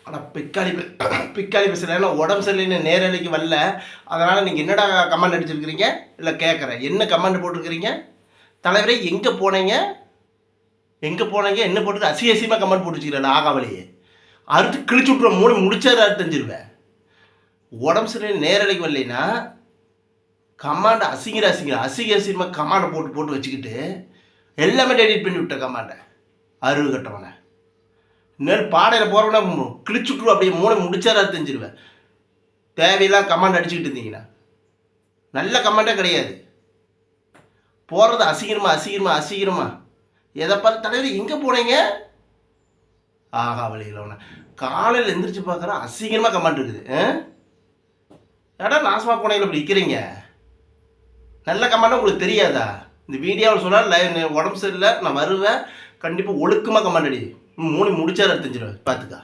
ஆனால் பிக்காளி பேசுகிறேன். உடம்பு சரியில்லைன்னு நேரலைக்கு வரல. அதனால் நீங்கள் என்னடா கமெண்ட் அடிச்சிருக்கிறீங்க? இல்லை கேட்குறேன், என்ன கமெண்ட் போட்டிருக்கிறீங்க? தலைவரே எங்கே போனீங்க என்ன போட்டு அசியமாக கமெண்ட் போட்டு வச்சுக்கிறேன். ஆகாவளியே அறுத்து கிழிச்சு விட்ருவேன். முடிச்சாரு அறுத்தஞ்சிருவேன். உடம்பு சரியில்லை நேரலைக்கு வரலைன்னா கமாண்டை அசிங்கமாக கமாண்டை போட்டு வச்சுக்கிட்டு எல்லாமே டெலிட் பண்ணி விட்டேன். கமாண்டை அருவு கட்டவனை இன்னும் பாடையில் போகிறவனா கிழிச்சுட்ரு அப்படியே முடிச்சாரா தெரிஞ்சிருவேன். தேவையெல்லாம் கமாண்ட் அடிச்சுக்கிட்டு இருந்தீங்கன்னா நல்ல கமாண்டே கிடையாது. போகிறது அசிங்கமா எதை பார்த்து தலைவர் எங்கே போனீங்க? வழியில் ஒன்று காலையில் எந்திரிச்சு பார்க்குறேன் அசிங்கமாக கமாண்ட் இருக்குது. ஏடா நாசமாக போனீங்களா இப்படி இருக்கிறீங்க? நல்ல கமாண்டா உங்களுக்கு தெரியாதா? இந்த வீடியோவில் சொன்னால் உடம்பு சரியில்லை நான் வருவேன், கண்டிப்பாக ஒழுக்கமாக கமாண்ட் அடி முடிச்சாரு தெரிஞ்சிருவேன். பார்த்துக்கா.